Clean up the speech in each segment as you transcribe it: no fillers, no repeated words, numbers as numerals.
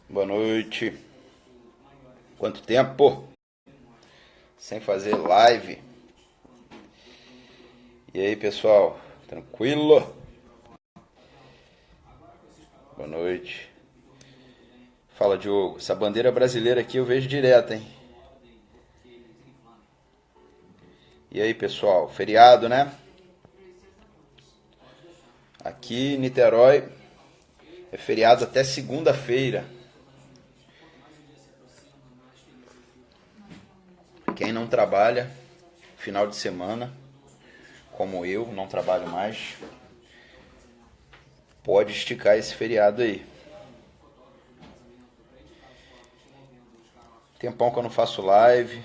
Boa noite. Quanto tempo sem fazer live? E aí, pessoal? Tranquilo? Boa noite. Fala, Diogo. Essa bandeira brasileira aqui eu vejo direto, hein? E aí, pessoal? Feriado, né? Aqui em Niterói é feriado até segunda-feira. Quem não trabalha, final de semana, como eu, não trabalho mais, pode esticar esse feriado aí. Tempão que eu não faço live.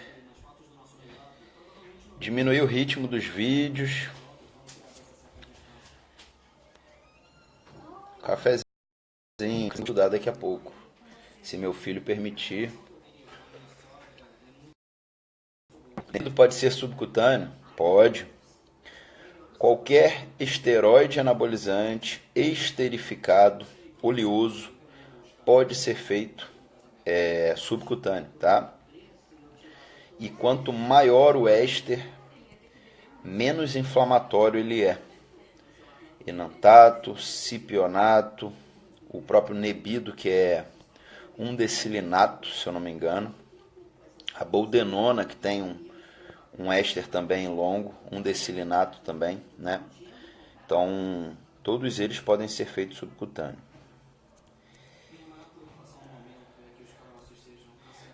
Diminuir o ritmo dos vídeos. Cafezinho, estudar daqui a pouco, se meu filho permitir. Tudo pode ser subcutâneo? Pode. Qualquer esteroide anabolizante esterificado, oleoso, pode ser feito subcutâneo, tá? E quanto maior o éster, menos inflamatório ele é. Enantato, cipionato, o próprio nebido, que é um decilinato, se eu não me engano. A boldenona, que tem um éster também longo, um decilinato também, né? Então, todos eles podem ser feitos subcutâneo.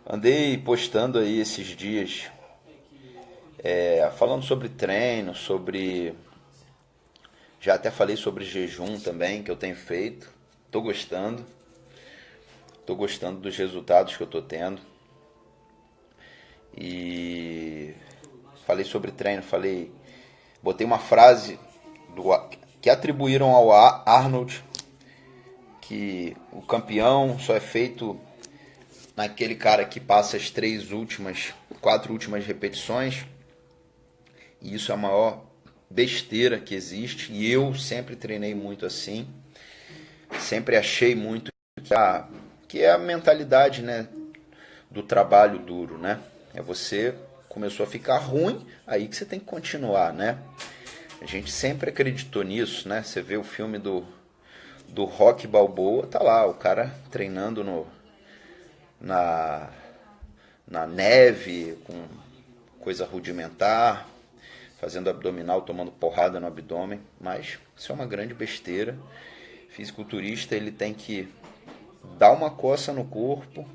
Andei postando aí esses dias, falando sobre treino, sobre... Já até falei sobre jejum também, que eu tenho feito. Tô gostando. Tô gostando dos resultados que eu tô tendo. E falei sobre treino, botei uma frase que atribuíram ao Arnold, que o campeão só é feito naquele cara que passa as quatro últimas repetições. E isso é a maior besteira que existe. E eu sempre treinei muito assim. Sempre achei muito que é a mentalidade, né, do trabalho duro, né? Você começou a ficar ruim, aí que você tem que continuar, né? A gente sempre acreditou nisso, né? Você vê o filme do Rocky Balboa, tá lá, o cara treinando na, na neve, com coisa rudimentar, fazendo abdominal, tomando porrada no abdômen, mas isso é uma grande besteira. Fisiculturista, ele tem que dar uma coça no corpo,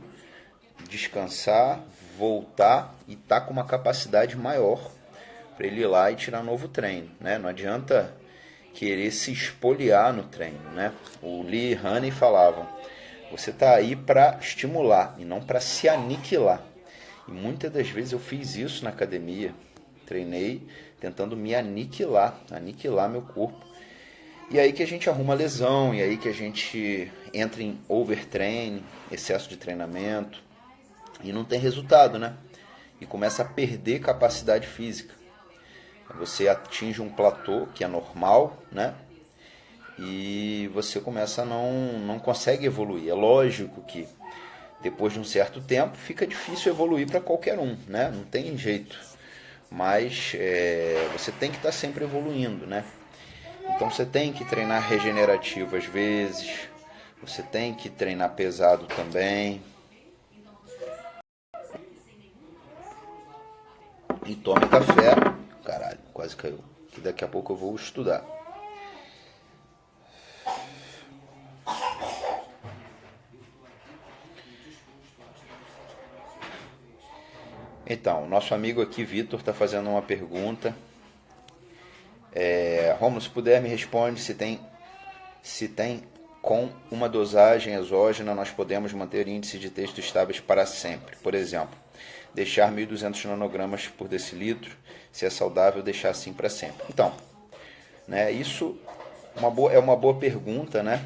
descansar, voltar e tá com uma capacidade maior para ele ir lá e tirar novo treino, né? Não adianta querer se espoliar no treino, né? O Lee Haney falava: você tá aí para estimular e não para se aniquilar. E muitas das vezes eu fiz isso na academia, treinei tentando me aniquilar meu corpo. E aí que a gente arruma lesão, e aí que a gente entra em overtraining, excesso de treinamento, e não tem resultado, né? E começa a perder capacidade física. Você atinge um platô, que é normal, né? E você começa a não consegue evoluir. É lógico que depois de um certo tempo fica difícil evoluir para qualquer um, né? Não tem jeito. Mas você tem que estar sempre evoluindo, né? Então você tem que treinar regenerativo às vezes, você tem que treinar pesado também. E tome café. Caralho, quase caiu. Que daqui a pouco eu vou estudar. Então, nosso amigo aqui, Vitor, está fazendo uma pergunta. Romulo, se puder, me responde se tem com uma dosagem exógena nós podemos manter índices de texto estáveis para sempre. Por exemplo, deixar 1.200 nanogramas por decilitro, se é saudável deixar assim para sempre. Então, né, isso é uma boa pergunta, né?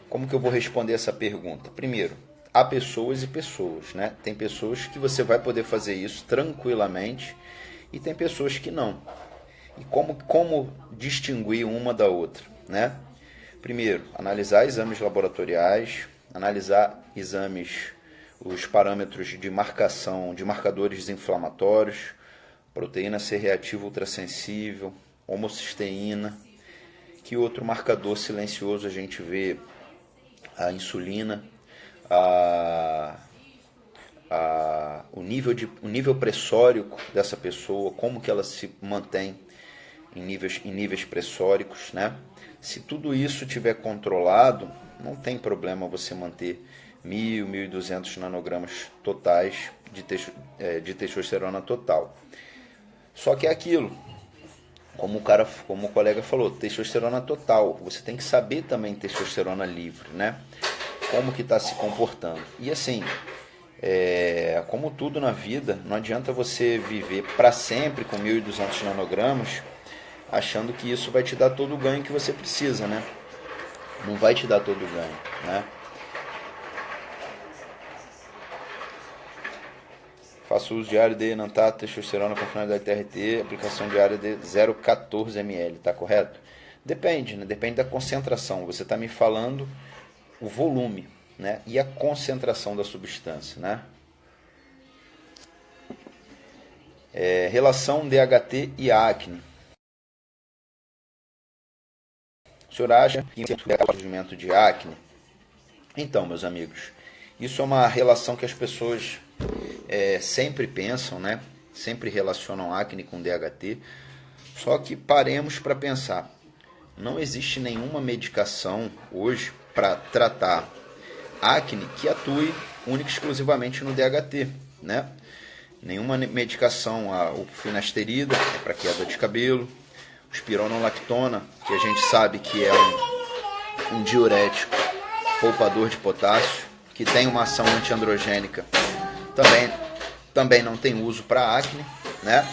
Como que eu vou responder essa pergunta? Primeiro, há pessoas e pessoas, né? Tem pessoas que você vai poder fazer isso tranquilamente e tem pessoas que não. E como distinguir uma da outra, né? Primeiro, analisar exames laboratoriais, analisar exames, os parâmetros de marcação, de marcadores desinflamatórios, proteína C reativa ultrassensível, homocisteína. Que outro marcador silencioso a gente vê? A insulina, o nível pressórico dessa pessoa, como que ela se mantém em níveis pressóricos, né? Se tudo isso tiver controlado, não tem problema você manter 1.000, 1.200 nanogramas totais de testosterona total. Só que é aquilo, como o colega falou, testosterona total. Você tem que saber também testosterona livre, né? Como que está se comportando. E assim, como tudo na vida, não adianta você viver para sempre com 1.200 nanogramas, achando que isso vai te dar todo o ganho que você precisa, né? Não vai te dar todo o ganho, né? Faço uso diário de enantato, testosterona com finalidade TRT, aplicação diária de 0,14 ml, tá correto? Depende, né? Depende da concentração. Você está me falando o volume, né? E a concentração da substância, né? Relação DHT e acne. O senhor acha que é o surgimento de acne? Então, meus amigos, isso é uma relação que as pessoas sempre pensam, né? Sempre relacionam acne com DHT. Só que paremos para pensar. Não existe nenhuma medicação hoje para tratar acne que atue única e exclusivamente no DHT, né? Nenhuma medicação, o finasterida é para queda de cabelo, o espironolactona, que a gente sabe que é um diurético poupador de potássio, que tem uma ação antiandrogênica, também não tem uso para acne, né?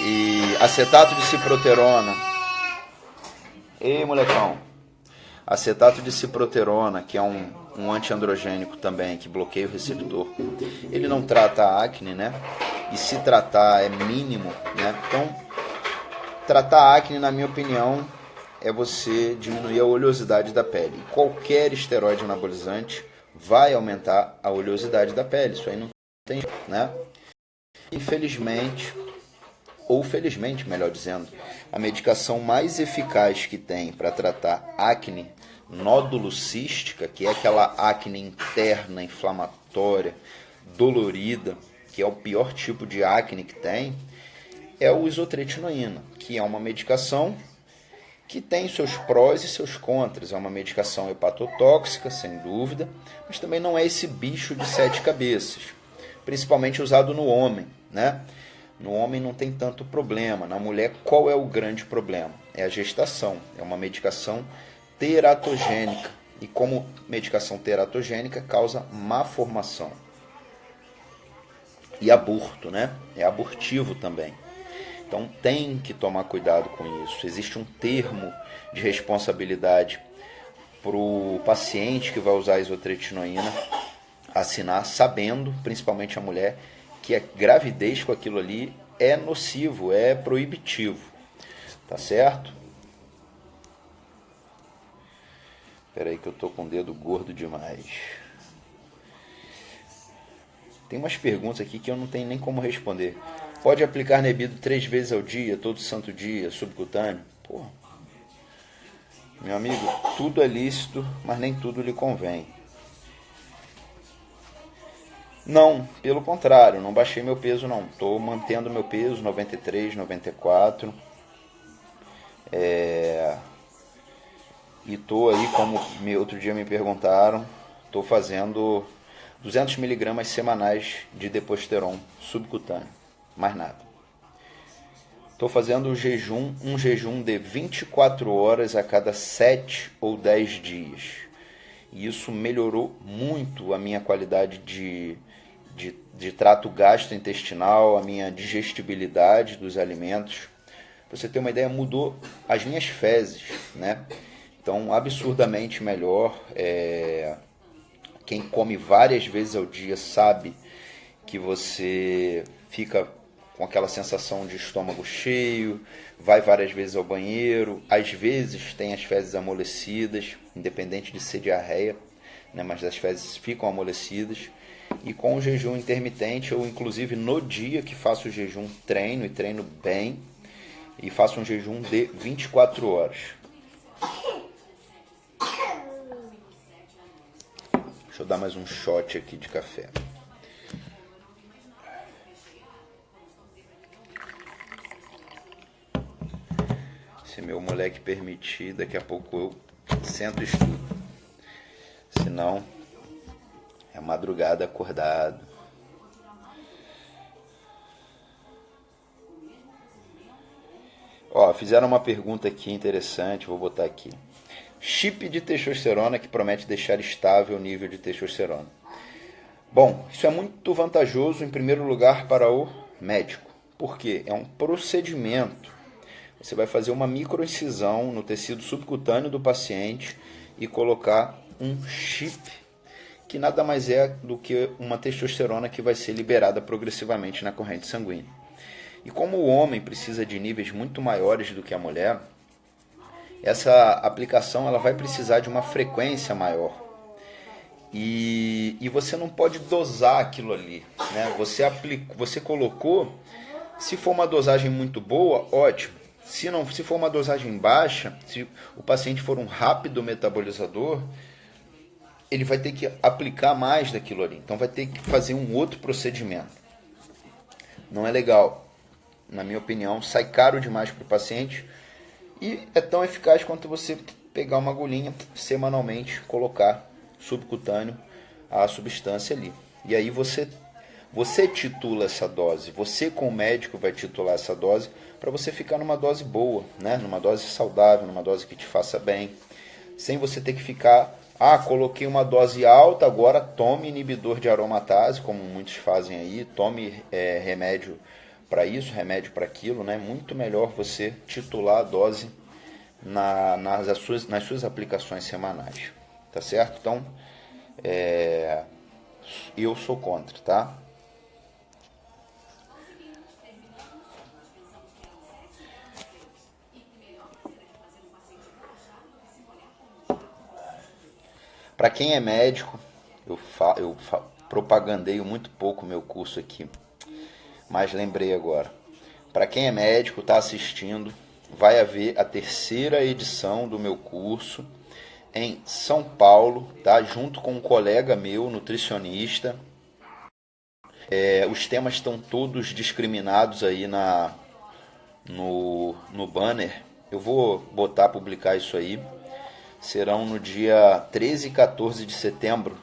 E acetato de ciproterona. Ei, molecão. Acetato de ciproterona, que é um antiandrogênico também, que bloqueia o receptor. Ele não trata a acne, né? E se tratar é mínimo, né? Então, tratar a acne, na minha opinião, é você diminuir a oleosidade da pele. E qualquer esteroide anabolizante vai aumentar a oleosidade da pele. Isso aí não tem, né? Infelizmente, ou felizmente, melhor dizendo, a medicação mais eficaz que tem para tratar acne nódulo cística, que é aquela acne interna, inflamatória, dolorida, que é o pior tipo de acne que tem, é o isotretinoína, que é uma medicação que tem seus prós e seus contras. É uma medicação hepatotóxica, sem dúvida, mas também não é esse bicho de 7 cabeças, principalmente usado no homem, né? No homem não tem tanto problema. Na mulher, qual é o grande problema? É a gestação. É uma medicação teratogênica. E como medicação teratogênica, causa má formação. E aborto, né? É abortivo também. Então tem que tomar cuidado com isso. Existe um termo de responsabilidade para o paciente que vai usar a isotretinoína assinar, sabendo, principalmente a mulher, que a gravidez com aquilo ali é nocivo, é proibitivo. Tá certo? Espera aí que eu tô com o dedo gordo demais. Tem umas perguntas aqui que eu não tenho nem como responder. Pode aplicar Nebido 3 vezes ao dia, todo santo dia, subcutâneo? Porra. Meu amigo, tudo é lícito, mas nem tudo lhe convém. Não, pelo contrário, não baixei meu peso não. Estou mantendo meu peso, 93, 94. E estou aí, como outro dia me perguntaram, estou fazendo 200 miligramas semanais de Deposteron subcutâneo. Mais nada. Estou fazendo um jejum de 24 horas a cada 7 ou 10 dias. E isso melhorou muito a minha qualidade de trato gastrointestinal, a minha digestibilidade dos alimentos. Pra você ter uma ideia, mudou as minhas fezes, né? Então, absurdamente melhor. Quem come várias vezes ao dia sabe que você fica com aquela sensação de estômago cheio, vai várias vezes ao banheiro, às vezes tem as fezes amolecidas, independente de ser diarreia, né, mas as fezes ficam amolecidas. E com o jejum intermitente, eu inclusive no dia que faço o jejum treino e treino bem, e faço um jejum de 24 horas. Deixa eu dar mais um shot aqui de café. Se meu moleque permitir, daqui a pouco eu sento e estudo. Senão, é madrugada acordado. Ó, fizeram uma pergunta aqui interessante, vou botar aqui. Chip de testosterona que promete deixar estável o nível de testosterona. Bom, isso é muito vantajoso em primeiro lugar para o médico. Por quê? É um procedimento. Você vai fazer uma microincisão no tecido subcutâneo do paciente e colocar um chip, que nada mais é do que uma testosterona que vai ser liberada progressivamente na corrente sanguínea. E como o homem precisa de níveis muito maiores do que a mulher, essa aplicação ela vai precisar de uma frequência maior. E você não pode dosar aquilo ali, né? Você colocou, se for uma dosagem muito boa, ótimo. Se for uma dosagem baixa, se o paciente for um rápido metabolizador, ele vai ter que aplicar mais daquilo ali. Então vai ter que fazer um outro procedimento. Não é legal. Na minha opinião, sai caro demais para o paciente e é tão eficaz quanto você pegar uma agulhinha semanalmente, colocar subcutâneo a substância ali. E aí você titula essa dose, você com o médico vai titular essa dose para você ficar numa dose boa, né? Numa dose saudável, numa dose que te faça bem, sem você ter que ficar, coloquei uma dose alta, agora tome inibidor de aromatase, como muitos fazem aí, tome remédio para isso, remédio para aquilo, né? Muito melhor você titular a dose nas suas aplicações semanais, tá certo? Então, eu sou contra, tá? Para quem é médico, eu propagandeio muito pouco meu curso aqui, mas lembrei agora. Para quem é médico, está assistindo, vai haver a 3ª edição do meu curso em São Paulo, tá? Junto com um colega meu, nutricionista. Os temas estão todos discriminados aí no banner. Eu vou publicar isso aí. Serão no dia 13 e 14 de setembro,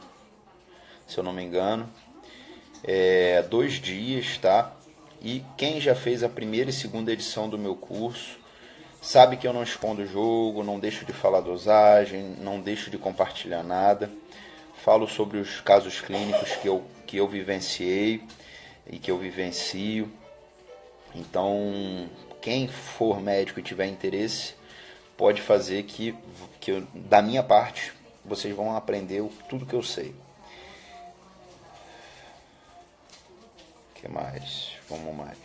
se eu não me engano. 2 dias, tá? E quem já fez a 1ª e 2ª edição do meu curso sabe que eu não escondo o jogo, não deixo de falar dosagem, não deixo de compartilhar nada. Falo sobre os casos clínicos que eu vivenciei e que eu vivencio. Então, quem for médico e tiver interesse, pode fazer que da minha parte, vocês vão aprender tudo que eu sei. O que mais? Vamos mais.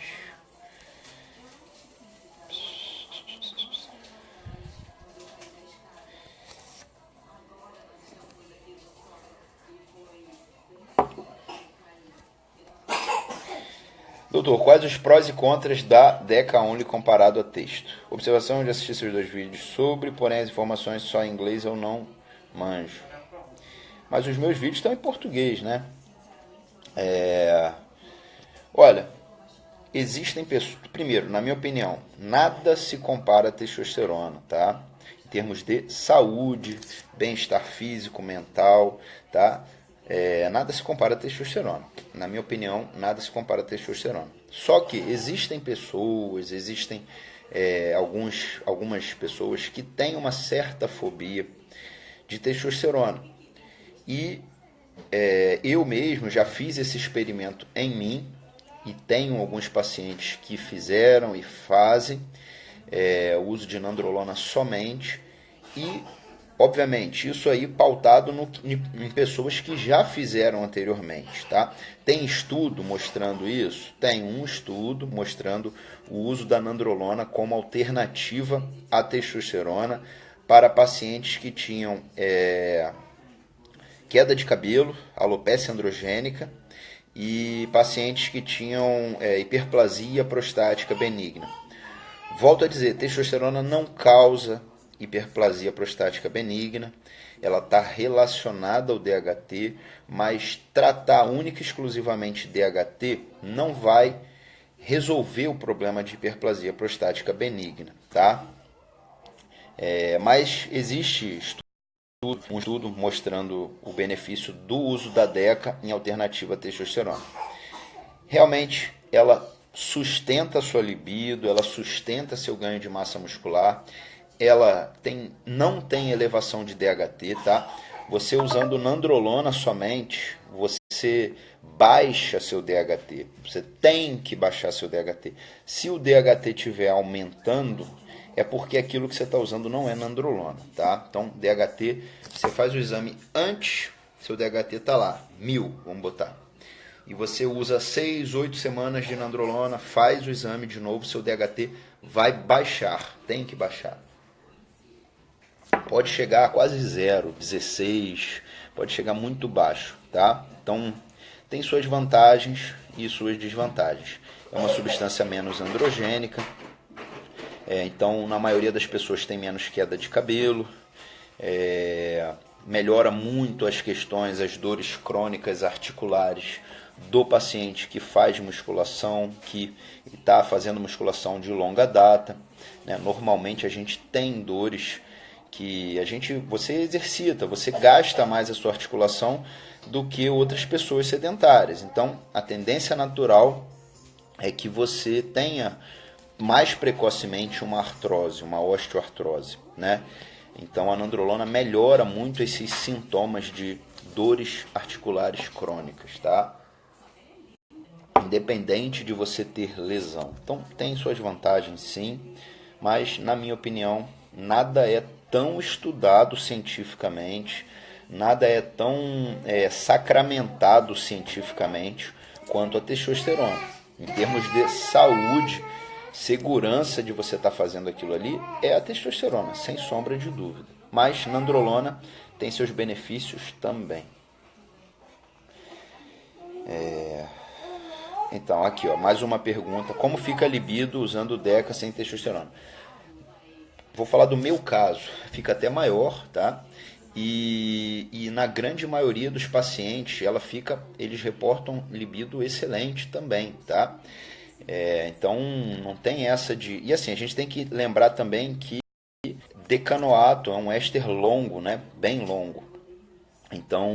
Doutor, quais os prós e contras da Deca Only comparado a texto? Observação de assistir seus 2 vídeos sobre, porém as informações só em inglês eu não manjo. Mas os meus vídeos estão em português, né? Olha, existem pessoas... Primeiro, na minha opinião, nada se compara a testosterona, tá? Em termos de saúde, bem-estar físico, mental, tá? Nada se compara a testosterona. Na minha opinião, nada se compara a testosterona. Só que existem pessoas, algumas pessoas que têm uma certa fobia de testosterona. E eu mesmo já fiz esse experimento em mim e tenho alguns pacientes que fizeram e fazem o uso de nandrolona somente e Obviamente, isso aí pautado em pessoas que já fizeram anteriormente, tá? Tem estudo mostrando isso? Tem um estudo mostrando o uso da nandrolona como alternativa à testosterona para pacientes que tinham queda de cabelo, alopecia androgênica e pacientes que tinham hiperplasia prostática benigna. Volto a dizer, testosterona não causa hiperplasia prostática benigna, ela está relacionada ao DHT, mas tratar única e exclusivamente DHT não vai resolver o problema de hiperplasia prostática benigna, tá? Mas existe um estudo mostrando o benefício do uso da DECA em alternativa à testosterona. Realmente, ela sustenta a sua libido, ela sustenta seu ganho de massa muscular, ela não tem elevação de DHT, tá? Você usando nandrolona somente, você baixa seu DHT. Você tem que baixar seu DHT. Se o DHT estiver aumentando, é porque aquilo que você está usando não é nandrolona, tá? Então, DHT, você faz o exame antes, seu DHT está lá, 1000, vamos botar. E você usa 6, 8 semanas de nandrolona, faz o exame de novo, seu DHT vai baixar, tem que baixar. Pode chegar a quase zero, 16, pode chegar muito baixo, tá? Então, tem suas vantagens e suas desvantagens. É uma substância menos androgênica, então na maioria das pessoas tem menos queda de cabelo, melhora muito as questões, as dores crônicas articulares do paciente que faz musculação, que está fazendo musculação de longa data, né? Normalmente a gente tem dores que você exercita, você gasta mais a sua articulação do que outras pessoas sedentárias. Então, a tendência natural é que você tenha mais precocemente uma artrose, uma osteoartrose, né? Então, a nandrolona melhora muito esses sintomas de dores articulares crônicas, tá? Independente de você ter lesão. Então, tem suas vantagens, sim, mas, na minha opinião, nada é tão estudado cientificamente, nada é tão sacramentado cientificamente quanto a testosterona. Em termos de saúde, segurança de você estar fazendo aquilo ali, é a testosterona, sem sombra de dúvida. Mas nandrolona tem seus benefícios também. Então, aqui, ó, mais uma pergunta. Como fica a libido usando DECA sem testosterona? Vou falar do meu caso, fica até maior, tá? E na grande maioria dos pacientes, eles reportam libido excelente também, tá? Então, não tem essa de... E assim, a gente tem que lembrar também que decanoato é um éster longo, né? Bem longo. Então,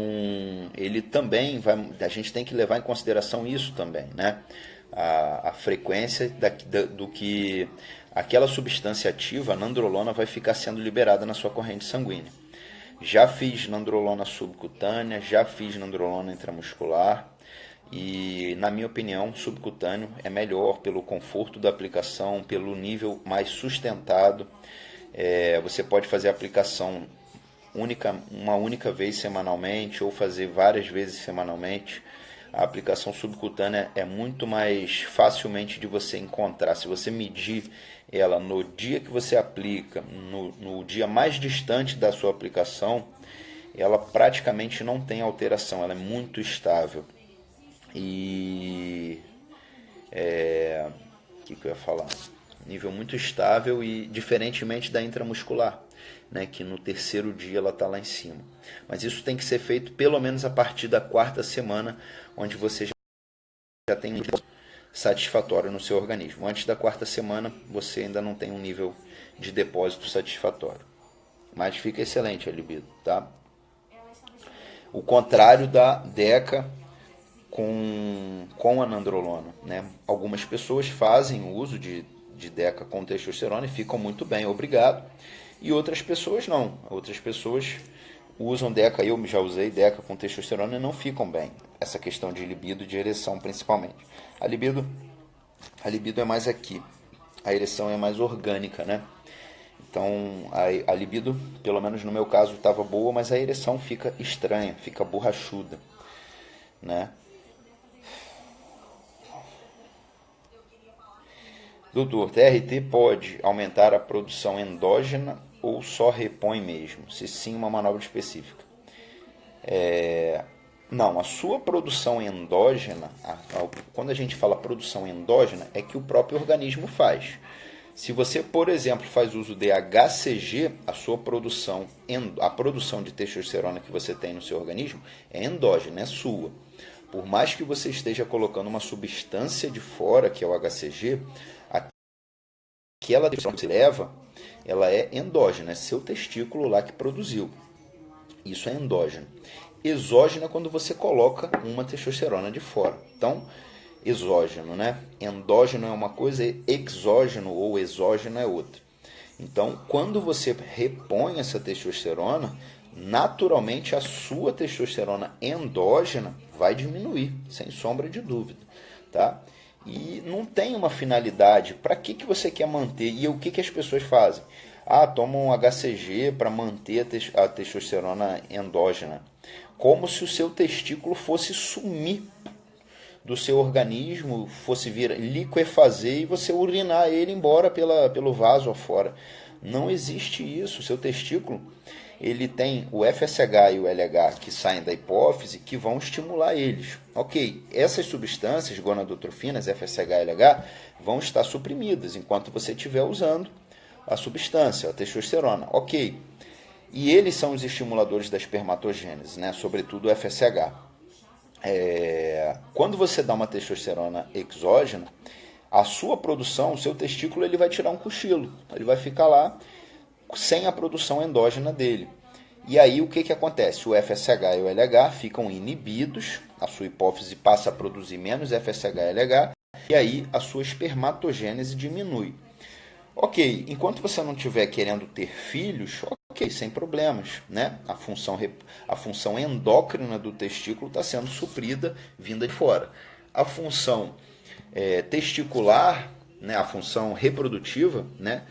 ele também a gente tem que levar em consideração isso também, né? A frequência do que aquela substância ativa, a nandrolona, vai ficar sendo liberada na sua corrente sanguínea. Já fiz nandrolona subcutânea, já fiz nandrolona intramuscular e, na minha opinião, subcutâneo é melhor pelo conforto da aplicação, pelo nível mais sustentado. Você pode fazer a aplicação uma única vez semanalmente ou fazer várias vezes semanalmente. A aplicação subcutânea é muito mais facilmente de você encontrar. Se você medir ela no dia que você aplica, no dia mais distante da sua aplicação, ela praticamente não tem alteração, ela é muito estável. E que eu ia falar? Nível muito estável e diferentemente da intramuscular, né, que no terceiro dia ela está lá em cima. Mas isso tem que ser feito pelo menos a partir da quarta semana, onde você já tem um nível satisfatório no seu organismo. Antes da quarta semana, você ainda não tem um nível de depósito satisfatório. Mas fica excelente a libido, tá? O contrário da DECA com a nandrolona, né? Algumas pessoas fazem o uso de DECA com testosterona e ficam muito bem, obrigado. E outras pessoas não. Outras pessoas usam DECA, eu já usei DECA com testosterona e não ficam bem. Essa questão de libido e de ereção, principalmente. A libido é mais aqui. A ereção é mais orgânica, né? Então a libido, pelo menos no meu caso, estava boa, mas a ereção fica estranha, fica borrachuda, né? Doutor, TRT pode aumentar a produção endógena ou só repõe mesmo? Se sim, uma manobra específica. Não, a sua produção endógena, quando a gente fala produção endógena, é que o próprio organismo faz. Se você, por exemplo, faz uso de HCG, a sua produção, a produção de testosterona que você tem no seu organismo é endógena, é sua. Por mais que você esteja colocando uma substância de fora, que é o HCG, aquela testosterona que você leva, ela é endógena, é seu testículo lá que produziu. Isso é endógeno. Exógeno é quando você coloca uma testosterona de fora. Então, exógeno, né? Endógeno é uma coisa, exógeno ou exógeno é outra. Então, quando você repõe essa testosterona, naturalmente a sua testosterona endógena vai diminuir, sem sombra de dúvida, tá? E não tem uma finalidade. Para que você quer manter? E o que as pessoas fazem? Ah, tomam um HCG para manter a testosterona endógena. Como se o seu testículo fosse sumir do seu organismo, fosse vir liquefazer e você urinar ele embora pelo vaso afora. Não existe isso. O seu testículo, ele tem o FSH e o LH que saem da hipófise que vão estimular eles. Ok, essas substâncias gonadotrofinas, FSH e LH, vão estar suprimidas enquanto você estiver usando a substância, a testosterona. Ok, e eles são os estimuladores da espermatogênese, né? Sobretudo o FSH. Quando você dá uma testosterona exógena, a sua produção, o seu testículo, ele vai tirar um cochilo. Ele vai ficar lá sem a produção endógena dele. E aí o que acontece? O FSH e o LH ficam inibidos, a sua hipófise passa a produzir menos FSH e LH, e aí a sua espermatogênese diminui. Ok, enquanto você não estiver querendo ter filhos, ok, sem problemas, né? A função endócrina do testículo está sendo suprida, vinda de fora. A função testicular, né? A função reprodutiva, né?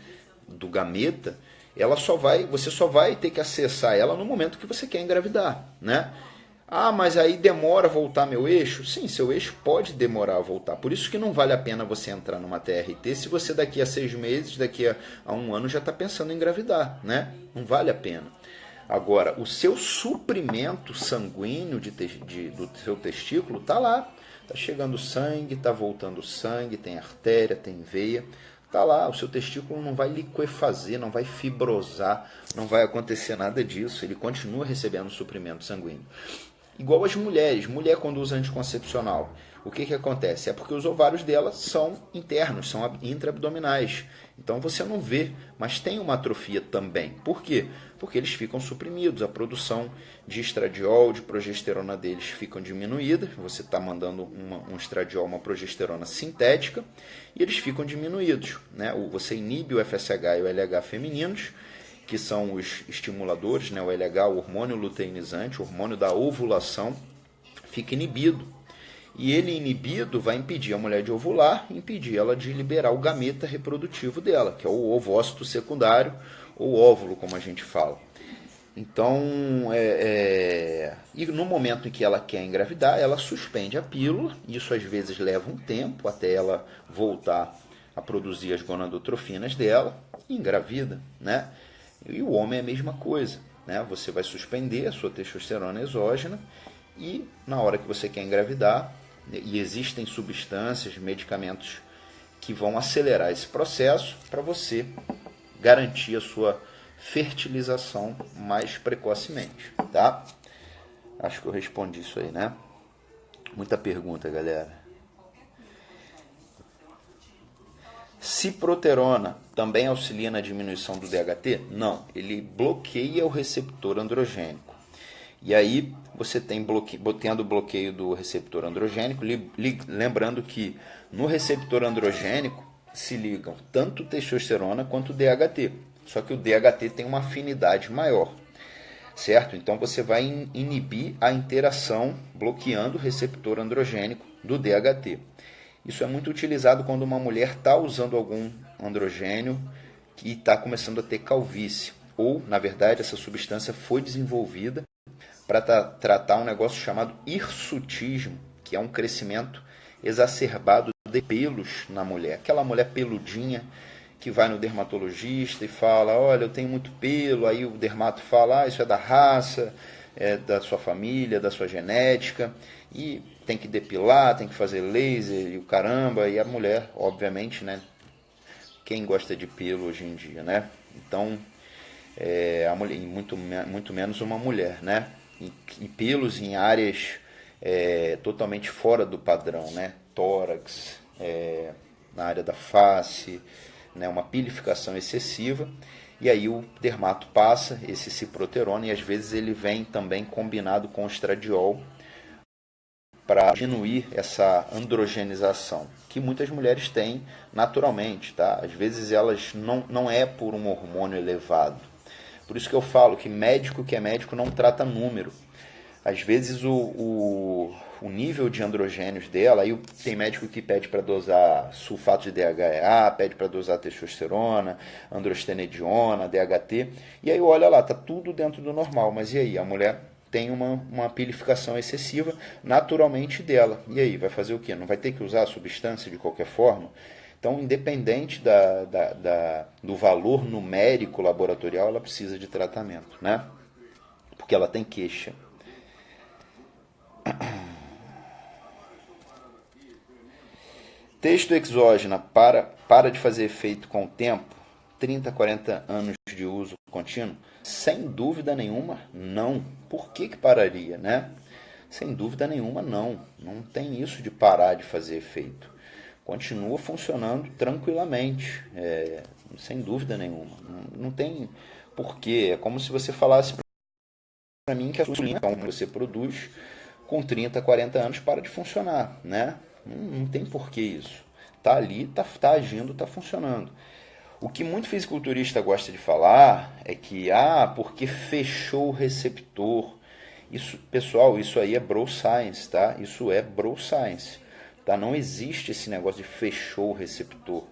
Do gameta, você só vai ter que acessar ela no momento que você quer engravidar, né? Ah, mas aí demora a voltar meu eixo? Sim, seu eixo pode demorar a voltar. Por isso que não vale a pena você entrar numa TRT se você daqui a 6 meses, daqui a um ano já está pensando em engravidar, né? Não vale a pena. Agora, o seu suprimento sanguíneo do seu testículo está lá. Está chegando sangue, está voltando sangue, tem artéria, tem veia. Está lá, o seu testículo não vai liquefazer, não vai fibrosar, não vai acontecer nada disso. Ele continua recebendo suprimento sanguíneo. Igual as mulheres, mulher quando usa anticoncepcional, o que acontece? É porque os ovários dela são internos, são intraabdominais. Então você não vê, mas tem uma atrofia também. Por quê? Porque eles ficam suprimidos, a produção de estradiol, de progesterona deles ficam diminuídas, você está mandando um estradiol, uma progesterona sintética, e eles ficam diminuídos, né? Você inibe o FSH e o LH femininos, que são os estimuladores, né? O LH, o hormônio luteinizante, o hormônio da ovulação, fica inibido. E ele inibido vai impedir a mulher de ovular, impedir ela de liberar o gameta reprodutivo dela, que é o ovócito secundário, ou óvulo, como a gente fala. Então, e no momento em que ela quer engravidar, ela suspende a pílula, isso às vezes leva um tempo até ela voltar a produzir as gonadotrofinas dela, e engravida, né? E o homem é a mesma coisa, né? Você vai suspender a sua testosterona exógena e na hora que você quer engravidar, e existem substâncias, medicamentos que vão acelerar esse processo para você garantir a sua fertilização mais precocemente, tá? Acho que eu respondi isso aí, né? Muita pergunta, galera. Ciproterona também auxilia na diminuição do DHT? Não, ele bloqueia o receptor androgênico. E aí você tendo bloqueio do receptor androgênico, lembrando que no receptor androgênico se ligam tanto testosterona quanto DHT. Só que o DHT tem uma afinidade maior, certo? Então você vai inibir a interação bloqueando o receptor androgênico do DHT. Isso é muito utilizado quando uma mulher está usando algum androgênio e está começando a ter calvície. Ou, na verdade, essa substância foi desenvolvida para tratar um negócio chamado hirsutismo, que é um crescimento exacerbado de pelos na mulher. Aquela mulher peludinha que vai no dermatologista e fala, olha, eu tenho muito pelo, aí o dermato fala, isso é da raça, é da sua família, da sua genética, e tem que depilar, tem que fazer laser e o caramba, e a mulher, obviamente, né? Quem gosta de pelo hoje em dia, né? Então, a mulher, muito menos uma mulher, né? E pelos em áreas totalmente fora do padrão, né? Tórax, na área da face, né? Uma pilificação excessiva. E aí o dermato passa esse ciproterona e às vezes ele vem também combinado com o estradiol para diminuir essa androgenização que muitas mulheres têm naturalmente, tá? Às vezes elas não é por um hormônio elevado. Por isso que eu falo que é médico não trata número. Às vezes o nível de androgênios dela, aí tem médico que pede para dosar sulfato de DHEA, pede para dosar testosterona, androstenediona, DHT, e aí olha lá, tá tudo dentro do normal, mas e aí? A mulher tem uma pilificação excessiva naturalmente dela. E aí, vai fazer o quê? Não vai ter que usar a substância de qualquer forma? Então, independente do valor numérico laboratorial, ela precisa de tratamento, né? Porque ela tem queixa. Texto exógena para de fazer efeito com o tempo, 30, 40 anos de uso contínuo? Sem dúvida nenhuma, não. Por que pararia, né? Sem dúvida nenhuma, não. Não tem isso de parar de fazer efeito. Continua funcionando tranquilamente, sem dúvida nenhuma. Não tem porquê. É como se você falasse para mim que a insulina que você produz com 30, 40 anos para de funcionar, né? Não tem porquê isso. Tá ali, tá agindo, tá funcionando. O que muito fisiculturista gosta de falar é que, porque fechou o receptor. Isso, pessoal, isso aí é bro science, tá? Isso é bro science, tá? Não existe esse negócio de fechou o receptor.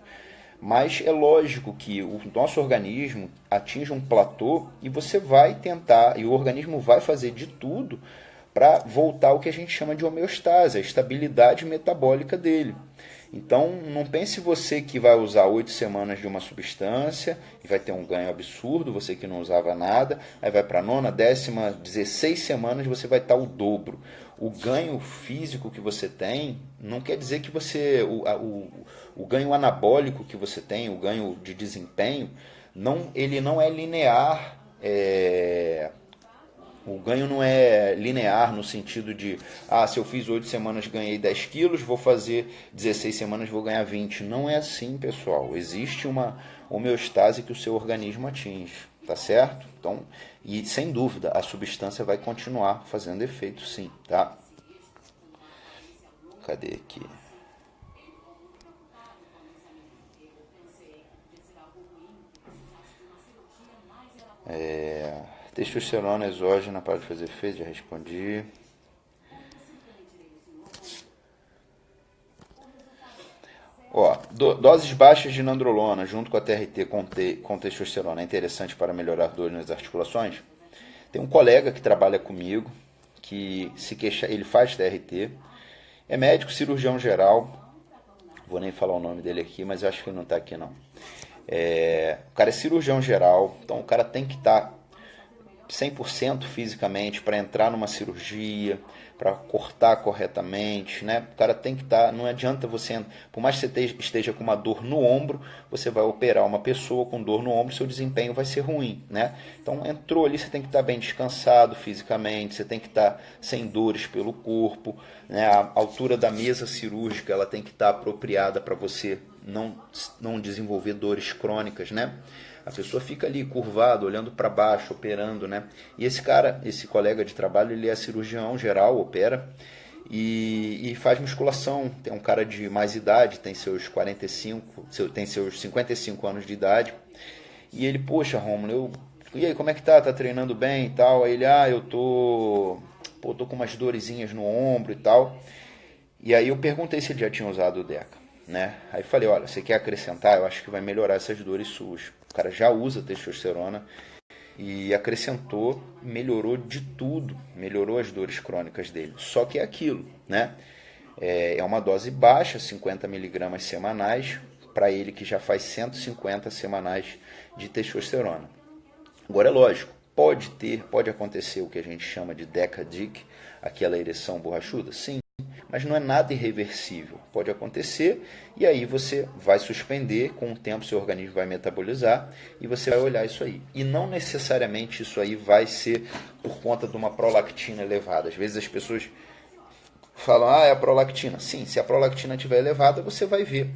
Mas é lógico que o nosso organismo atinge um platô e você vai tentar, e o organismo vai fazer de tudo para voltar ao que a gente chama de homeostase, a estabilidade metabólica dele. Então, não pense você que vai usar 8 semanas de uma substância e vai ter um ganho absurdo, você que não usava nada, aí vai para a nona, décima, 16 semanas você vai estar o dobro. O ganho físico que você tem não quer dizer que você... O ganho anabólico que você tem, o ganho de desempenho, ele não é linear. O ganho não é linear no sentido de, se eu fiz 8 semanas ganhei 10 quilos, vou fazer 16 semanas vou ganhar 20. Não é assim, pessoal. Existe uma homeostase que o seu organismo atinge, tá certo? Então, e sem dúvida, a substância vai continuar fazendo efeito sim, tá? Cadê aqui? Testosterona exógena para de fazer efeito, já respondi. Doses baixas de nandrolona junto com a TRT com testosterona é interessante para melhorar dores nas articulações? Tem um colega que trabalha comigo que se queixa, ele faz TRT, é médico cirurgião geral, vou nem falar o nome dele aqui, mas eu acho que ele não está aqui não. O cara é cirurgião geral, então o cara tem que estar 100% fisicamente para entrar numa cirurgia, para cortar corretamente, né? O cara tem que estar, não adianta você, por mais que você esteja com uma dor no ombro, você vai operar uma pessoa com dor no ombro, seu desempenho vai ser ruim, né? Então entrou ali, você tem que estar bem descansado fisicamente, você tem que estar sem dores pelo corpo, né? A altura da mesa cirúrgica, ela tem que estar apropriada para você não desenvolver dores crônicas, né? A pessoa fica ali curvado, olhando para baixo, operando, né? E esse colega de trabalho, ele é cirurgião geral, opera e faz musculação. Tem um cara de mais idade, tem seus 55 anos de idade. E ele, poxa, Romulo, e aí, como é que tá? Tá treinando bem e tal? Aí ele, eu tô com umas dorezinhas no ombro e tal. E aí eu perguntei se ele já tinha usado o DECA. né? Aí falei, olha, você quer acrescentar? Eu acho que vai melhorar essas dores suas. O cara já usa testosterona e acrescentou, melhorou de tudo, melhorou as dores crônicas dele. Só que é aquilo, né? É uma dose baixa, 50 miligramas semanais, para ele que já faz 150 semanais de testosterona. Agora é lógico, pode acontecer o que a gente chama de decadic, aquela ereção borrachuda? Sim, mas não é nada irreversível. Pode acontecer e aí você vai suspender, com o tempo seu organismo vai metabolizar e você vai olhar isso aí. E não necessariamente isso aí vai ser por conta de uma prolactina elevada. Às vezes as pessoas falam, é a prolactina. Sim, se a prolactina estiver elevada, você vai ver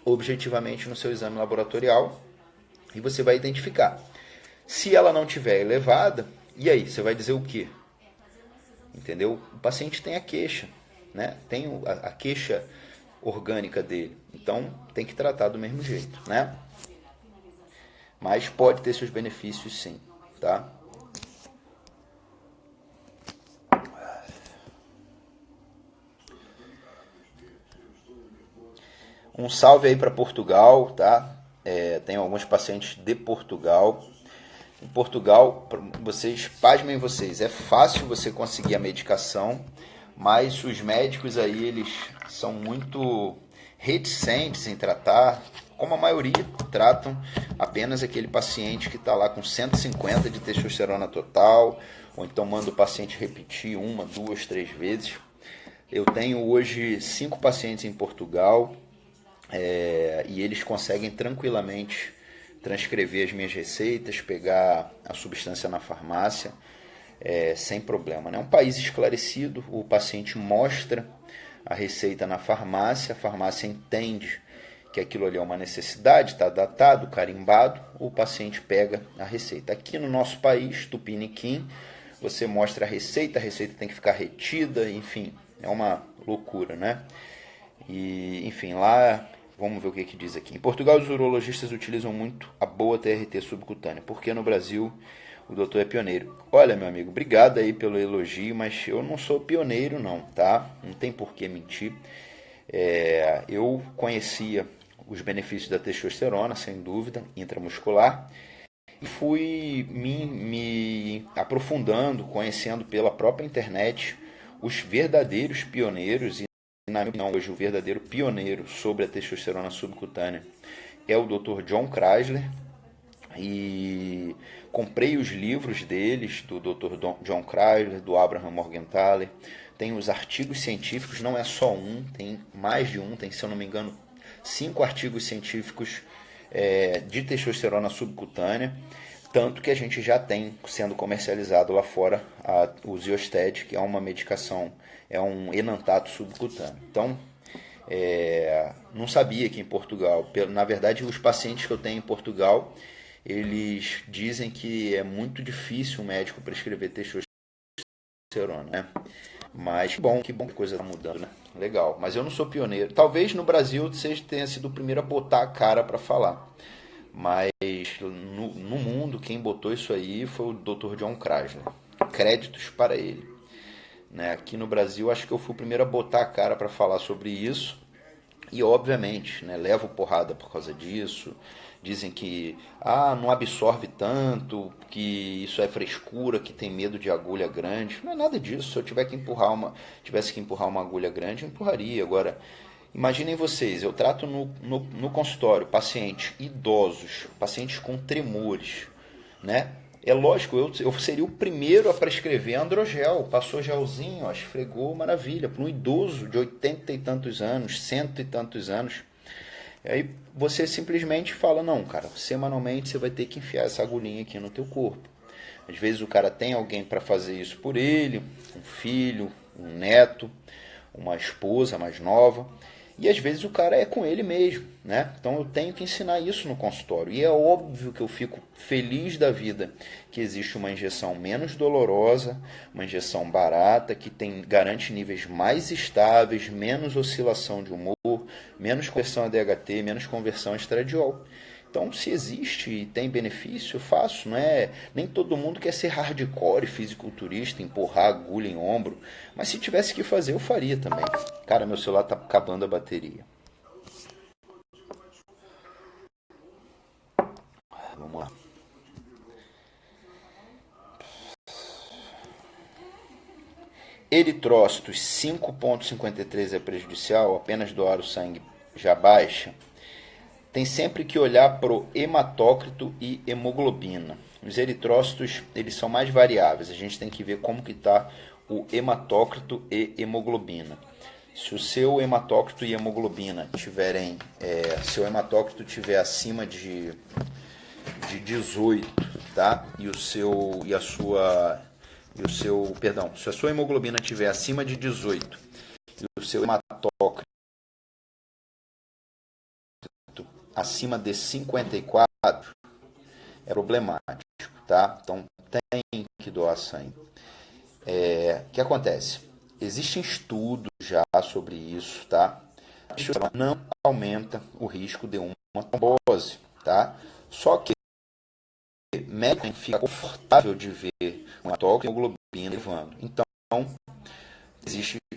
objetivamente no seu exame laboratorial e você vai identificar. Se ela não estiver elevada, e aí? Você vai dizer o quê? Entendeu? O paciente tem a queixa, né? Tem a queixa orgânica dele. Então, tem que tratar do mesmo jeito, né? Mas pode ter seus benefícios sim, tá? Um salve aí para Portugal, tá? Tem alguns pacientes de Portugal. Em Portugal, vocês, pasmem vocês, é fácil você conseguir a medicação, mas os médicos aí, eles são muito reticentes em tratar, como a maioria tratam apenas aquele paciente que está lá com 150 de testosterona total, ou então manda o paciente repetir 1, 2, 3 vezes. Eu tenho hoje 5 pacientes em Portugal, e eles conseguem tranquilamente transcrever as minhas receitas, pegar a substância na farmácia, sem problema. É um país esclarecido, o paciente mostra a receita na farmácia, a farmácia entende que aquilo ali é uma necessidade, está datado, carimbado, o paciente pega a receita. Aqui no nosso país, Tupiniquim, você mostra a receita tem que ficar retida, enfim, é uma loucura, né? E, enfim, lá, vamos ver o que diz aqui. Em Portugal, os urologistas utilizam muito a boa TRT subcutânea, porque no Brasil o doutor é pioneiro. Olha, meu amigo, obrigado aí pelo elogio, mas eu não sou pioneiro não, tá? Não tem por que mentir. Eu conhecia os benefícios da testosterona, sem dúvida, intramuscular, e fui me aprofundando, conhecendo pela própria internet os verdadeiros pioneiros. Na minha opinião, hoje o verdadeiro pioneiro sobre a testosterona subcutânea é o Dr. John Chrysler, e comprei os livros deles, do Dr. John Chrysler, do Abraham Morgenthaler, tem os artigos científicos, não é só um, tem mais de um, tem, se eu não me engano, 5 artigos científicos de testosterona subcutânea, tanto que a gente já tem sendo comercializado lá fora o Ziosted, que é uma medicação, é um enantato subcutâneo. Então, não sabia que em Portugal, na verdade os pacientes que eu tenho em Portugal, eles dizem que é muito difícil o médico prescrever testosterona, né? Mas que bom que a coisa está mudando, né? Legal, mas eu não sou pioneiro. Talvez no Brasil você tenha sido o primeiro a botar a cara para falar. Mas no mundo, quem botou isso aí foi o Dr. John Chrysler. Créditos para ele. Né? Aqui no Brasil, acho que eu fui o primeiro a botar a cara para falar sobre isso. E, obviamente, né, levo porrada por causa disso. Dizem que não absorve tanto, que isso é frescura, que tem medo de agulha grande. Não é nada disso. Se eu tivesse que empurrar uma agulha grande, eu empurraria. Agora, imaginem vocês, eu trato no consultório pacientes idosos, pacientes com tremores, né? É lógico, eu seria o primeiro a prescrever androgel, passou gelzinho, ó, esfregou, maravilha, para um idoso de 80 e tantos anos, 100 e tantos anos. E aí você simplesmente fala, não, cara, semanalmente você vai ter que enfiar essa agulhinha aqui no teu corpo. Às vezes o cara tem alguém para fazer isso por ele, um filho, um neto, uma esposa mais nova, e às vezes o cara é com ele mesmo, né? Então eu tenho que ensinar isso no consultório. E é óbvio que eu fico feliz da vida que existe uma injeção menos dolorosa, uma injeção barata, que garante níveis mais estáveis, menos oscilação de humor, menos conversão a DHT, menos conversão a estradiol. Então, se existe e tem benefício, eu faço. Não é, nem todo mundo quer ser hardcore fisiculturista, empurrar agulha em ombro. Mas se tivesse que fazer, eu faria também. Cara, meu celular tá acabando a bateria. Vamos lá. Eritrócitos 5,53 é prejudicial, apenas doar o sangue já baixa. Tem sempre que olhar para o hematócrito e hemoglobina. Os eritrócitos, eles são mais variáveis, a gente tem que ver como que está o hematócrito e hemoglobina. Se o seu hematócrito e hemoglobina tiverem, se o hematócrito tiver acima de 18, tá? Se a sua hemoglobina tiver acima de 18 e o seu hematócrito acima de 54, é problemático, tá? Então tem que doar sangue. O que acontece? Existem estudos já sobre isso, tá? Não aumenta o risco de uma trombose, tá? Só que o médico fica confortável de ver uma toque e hemoglobina elevando. Então,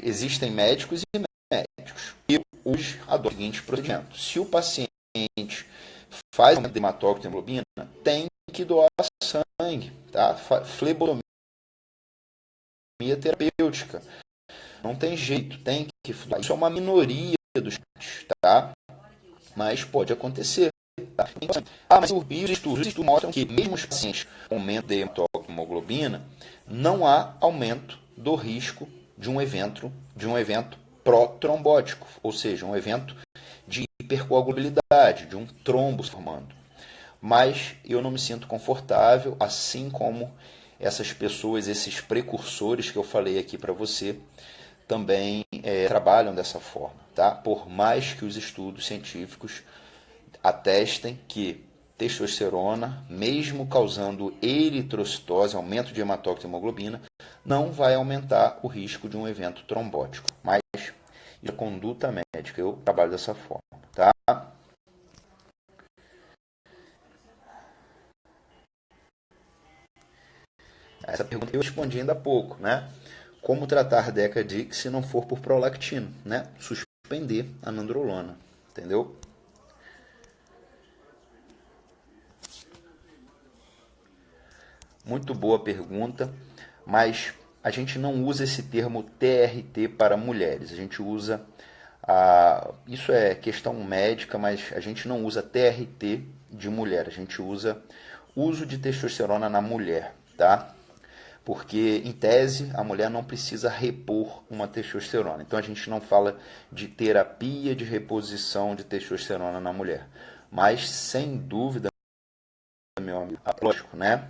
existem médicos e médicos que usam o seguinte procedimento. Se o paciente faz uma hematócrito e hemoglobina, tem que doar sangue, tá? Flebotomia terapêutica. Não tem jeito, tem que doar. Isso é uma minoria dos casos, tá? Mas pode acontecer. Tá? Mas os estudos mostram que mesmo os pacientes com aumento de hematócrito e hemoglobina, não há aumento do risco de um evento pró-trombótico, ou seja, um evento de hipercoagulabilidade, de um trombo se formando. Mas eu não me sinto confortável, assim como essas pessoas, esses precursores que eu falei aqui para você, também trabalham dessa forma, tá? Por mais que os estudos científicos atestem que testosterona, mesmo causando eritrocitose, aumento de hematócrito e hemoglobina, não vai aumentar o risco de um evento trombótico. Mas a conduta médica, eu trabalho dessa forma, tá? Essa pergunta eu respondi ainda há pouco, né? Como tratar Deca-Dix se não for por prolactina, né? Suspender a nandrolona, entendeu? Muito boa pergunta, mas a gente não usa esse termo TRT para mulheres. A gente usa isso é questão médica, mas a gente não usa TRT de mulher. A gente usa uso de testosterona na mulher, tá? Porque, em tese, a mulher não precisa repor uma testosterona. Então, a gente não fala de terapia de reposição de testosterona na mulher. Mas, sem dúvida, meu amigo, lógico, né?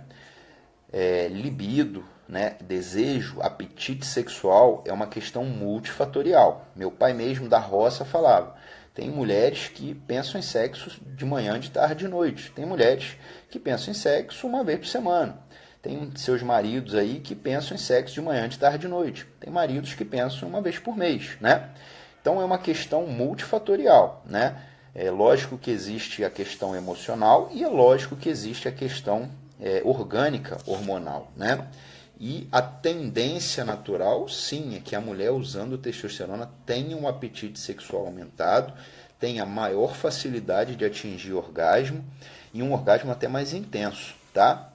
Libido, né? Desejo, apetite sexual é uma questão multifatorial. Meu pai mesmo da roça falava, tem mulheres que pensam em sexo de manhã, de tarde, de noite. Tem mulheres que pensam em sexo uma vez por semana. Tem seus maridos aí que pensam em sexo de manhã, de tarde, de noite. Tem maridos que pensam uma vez por mês, né? Então é uma questão multifatorial, né? É lógico que existe a questão emocional e é lógico que existe a questão orgânica, hormonal, né? E a tendência natural, sim, é que a mulher usando testosterona tenha um apetite sexual aumentado, tenha maior facilidade de atingir orgasmo e um orgasmo até mais intenso, tá?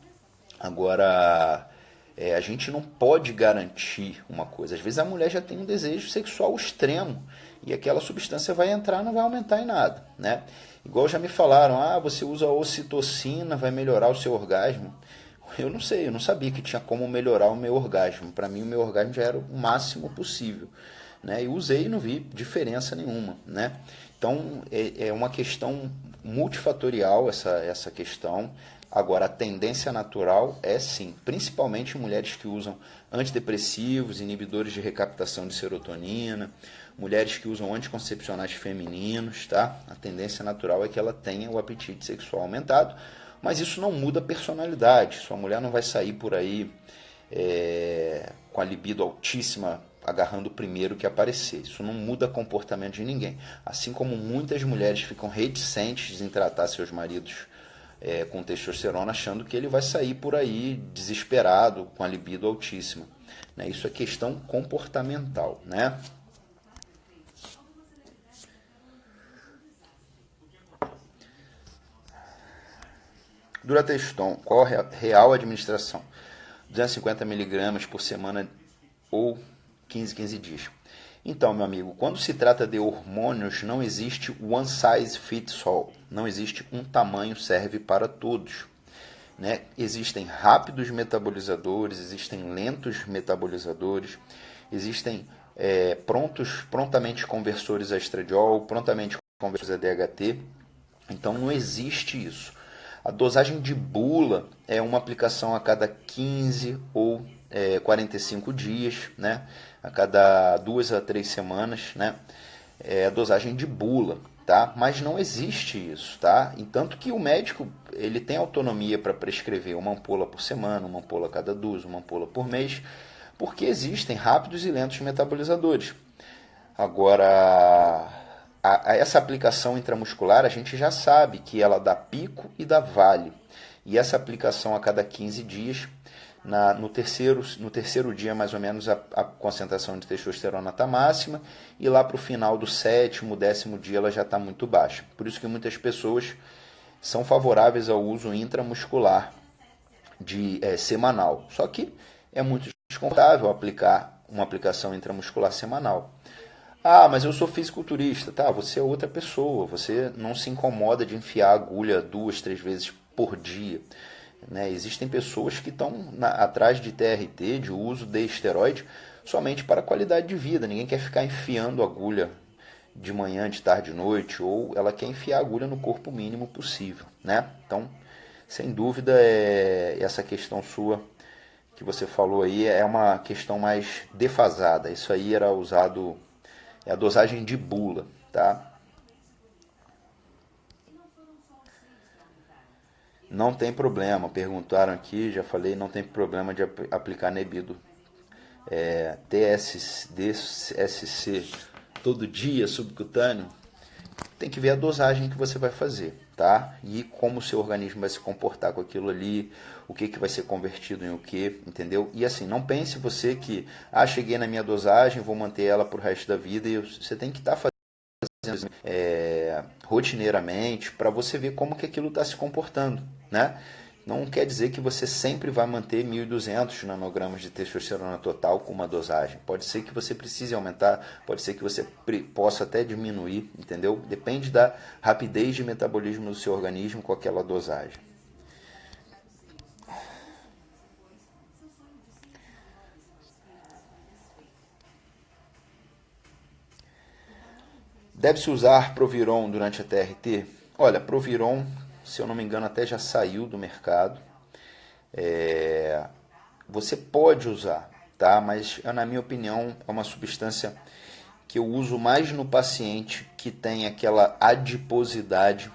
Agora, a gente não pode garantir uma coisa. Às vezes a mulher já tem um desejo sexual extremo e aquela substância vai entrar, não vai aumentar em nada, né? Igual já me falaram, você usa ocitocina, vai melhorar o seu orgasmo. Eu não sei, eu não sabia que tinha como melhorar o meu orgasmo. Para mim, o meu orgasmo já era o máximo possível, né? Eu usei e não vi diferença nenhuma, né? Então, é uma questão multifatorial essa questão. Agora, a tendência natural é sim, principalmente mulheres que usam antidepressivos, inibidores de recaptação de serotonina, mulheres que usam anticoncepcionais femininos, tá? A tendência natural é que ela tenha o apetite sexual aumentado, mas isso não muda a personalidade. Sua mulher não vai sair por aí com a libido altíssima, agarrando o primeiro que aparecer. Isso não muda o comportamento de ninguém. Assim como muitas mulheres ficam reticentes em tratar seus maridos com testosterona, achando que ele vai sair por aí desesperado, com a libido altíssima. Né? Isso é questão comportamental, né? Durateston, qual a real administração? 250 miligramas por semana ou 15 dias. Então, meu amigo, quando se trata de hormônios, não existe one size fits all. Não existe um tamanho serve para todos. Né? Existem rápidos metabolizadores, existem lentos metabolizadores, existem prontamente conversores a estradiol, prontamente conversores a DHT. Então não existe isso. A dosagem de bula é uma aplicação a cada 15 ou 45 dias, né? A cada 2 a 3 semanas, né? É a dosagem de bula, tá? Mas não existe isso, tá? Entanto que o médico ele tem autonomia para prescrever uma ampola por semana, uma ampola a cada 2, uma ampola por mês, porque existem rápidos e lentos metabolizadores. Agora, essa aplicação intramuscular, a gente já sabe que ela dá pico e dá vale. E essa aplicação a cada 15 dias, no terceiro dia, mais ou menos, a concentração de testosterona está máxima, e lá para o final do 7º, 10º dia, ela já está muito baixa. Por isso que muitas pessoas são favoráveis ao uso intramuscular semanal. Só que é muito desconfortável aplicar uma aplicação intramuscular semanal. Ah, mas eu sou fisiculturista. Tá, você é outra pessoa. Você não se incomoda de enfiar a agulha 2, 3 vezes por dia. Né? Existem pessoas que estão atrás de TRT, de uso de esteroide, somente para qualidade de vida. Ninguém quer ficar enfiando agulha de manhã, de tarde, de noite, ou ela quer enfiar a agulha no corpo mínimo possível. Né? Então, sem dúvida, essa questão sua que você falou aí é uma questão mais defasada. Isso aí era usado... É a dosagem de bula, tá? Não tem problema, perguntaram aqui, já falei, não tem problema de aplicar Nebido TSC todo dia, subcutâneo. Tem que ver a dosagem que você vai fazer, tá? E como o seu organismo vai se comportar com aquilo ali, o que vai ser convertido em o que, entendeu? E assim, não pense você que, cheguei na minha dosagem, vou manter ela pro resto da vida, e você tem que estar fazendo rotineiramente para você ver como que aquilo está se comportando, né? Não quer dizer que você sempre vai manter 1.200 nanogramas de testosterona total com uma dosagem. Pode ser que você precise aumentar, pode ser que você possa até diminuir, entendeu? Depende da rapidez de metabolismo do seu organismo com aquela dosagem. Deve-se usar Proviron durante a TRT? Olha, Proviron, se eu não me engano, até já saiu do mercado. Você pode usar, tá? Mas na minha opinião é uma substância que eu uso mais no paciente que tem aquela adiposidade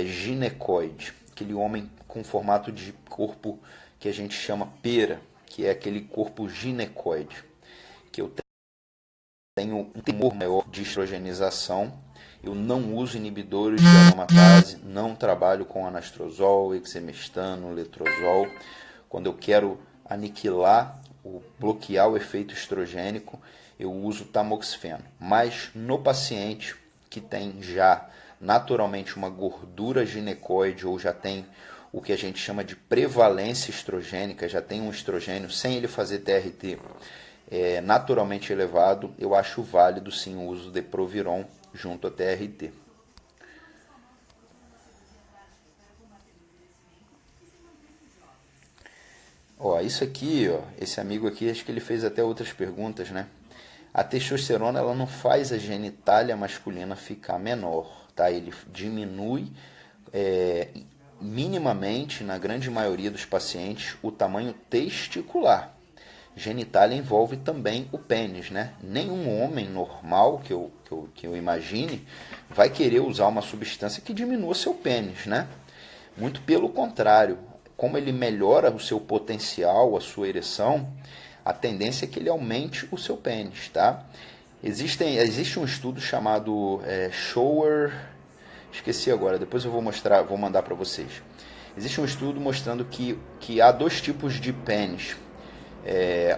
ginecoide, aquele homem com formato de corpo que a gente chama pera, que é aquele corpo ginecoide, que eu tenho um temor maior de estrogenização. Eu não uso inibidores de aromatase, não trabalho com anastrozol, exemestano, letrozol. Quando eu quero aniquilar, bloquear o efeito estrogênico, eu uso tamoxifeno. Mas no paciente que tem já naturalmente uma gordura ginecoide ou já tem o que a gente chama de prevalência estrogênica, já tem um estrogênio sem ele fazer TRT naturalmente elevado, eu acho válido sim o uso de Proviron junto a TRT. Isso aqui, esse amigo aqui, acho que ele fez até outras perguntas, né? A testosterona ela não faz a genitália masculina ficar menor, tá? Ele diminui minimamente, na grande maioria dos pacientes, o tamanho testicular. Genitália envolve também o pênis, né? Nenhum homem normal que eu imagine vai querer usar uma substância que diminua seu pênis, né? Muito pelo contrário, como ele melhora o seu potencial, a sua ereção, a tendência é que ele aumente o seu pênis, tá? Existe um estudo chamado Shower, esqueci agora, depois eu vou mandar para vocês. Existe um estudo mostrando que há 2 tipos de pênis.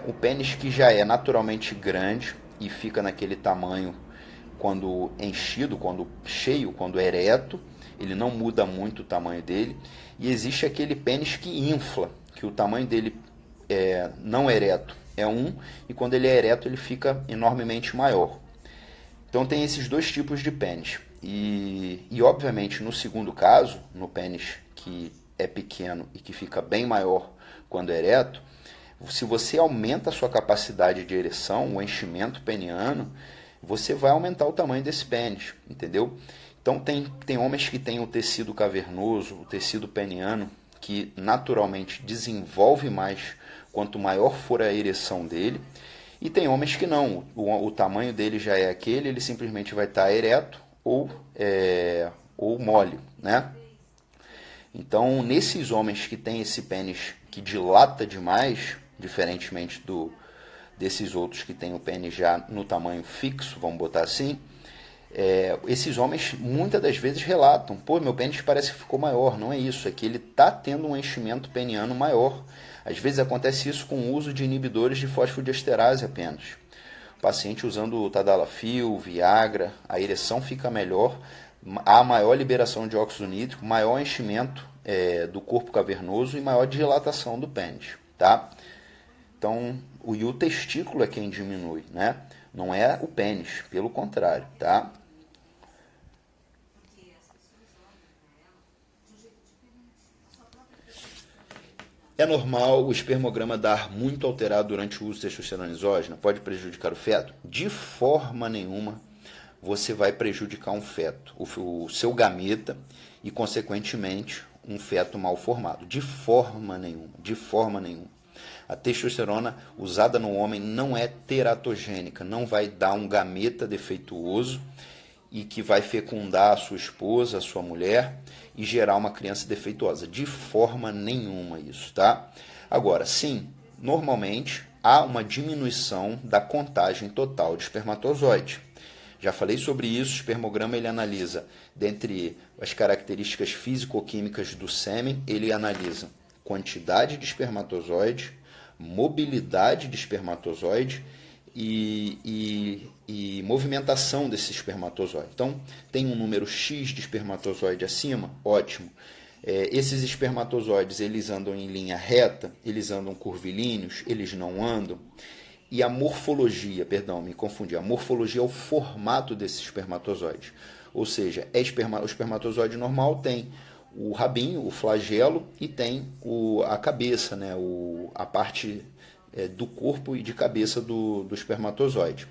O pênis que já é naturalmente grande e fica naquele tamanho quando enchido, quando cheio, quando ereto, ele não muda muito o tamanho dele. E existe aquele pênis que infla, que o tamanho dele não ereto é 1, e quando ele é ereto ele fica enormemente maior. Então tem esses dois tipos de pênis. E obviamente no segundo caso, no pênis que é pequeno e que fica bem maior quando é ereto, se você aumenta a sua capacidade de ereção, o enchimento peniano, você vai aumentar o tamanho desse pênis, entendeu? Então tem homens que têm o tecido cavernoso, o tecido peniano, que naturalmente desenvolve mais quanto maior for a ereção dele. E tem homens que não, o tamanho dele já é aquele, ele simplesmente vai estar ereto ou mole, né? Então, nesses homens que têm esse pênis que dilata demais, diferentemente desses outros que têm o pênis já no tamanho fixo, vamos botar assim, esses homens muitas das vezes relatam, pô, meu pênis parece que ficou maior. Não é isso, é que ele está tendo um enchimento peniano maior. Às vezes acontece isso com o uso de inibidores de fosfodiesterase apenas. O paciente usando o Tadalafil, Viagra, a ereção fica melhor, há maior liberação de óxido nítrico, maior enchimento do corpo cavernoso e maior dilatação do pênis, tá? Então, o testículo é quem diminui, né? Não é o pênis, pelo contrário, tá? É normal o espermograma dar muito alterado durante o uso de testosterona exógena? Pode prejudicar o feto? De forma nenhuma você vai prejudicar um feto, o seu gameta e, consequentemente, um feto mal formado. De forma nenhuma, de forma nenhuma. A testosterona usada no homem não é teratogênica, não vai dar um gameta defeituoso e que vai fecundar a sua esposa, a sua mulher e gerar uma criança defeituosa. De forma nenhuma isso, tá? Agora, sim, normalmente há uma diminuição da contagem total de espermatozoide. Já falei sobre isso, o espermograma ele analisa, dentre as características físico-químicas do sêmen, ele analisa quantidade de espermatozoide, mobilidade de espermatozoide e movimentação desse espermatozoide. Então, tem um número X de espermatozoide acima, ótimo. Esses espermatozoides, eles andam em linha reta, eles andam curvilíneos, eles não andam. E a morfologia, perdão, me confundi, a morfologia é o formato desse espermatozoide. Ou seja, o espermatozoide normal tem o rabinho, o flagelo, e tem a cabeça, né, a parte do corpo e de cabeça do espermatozoide.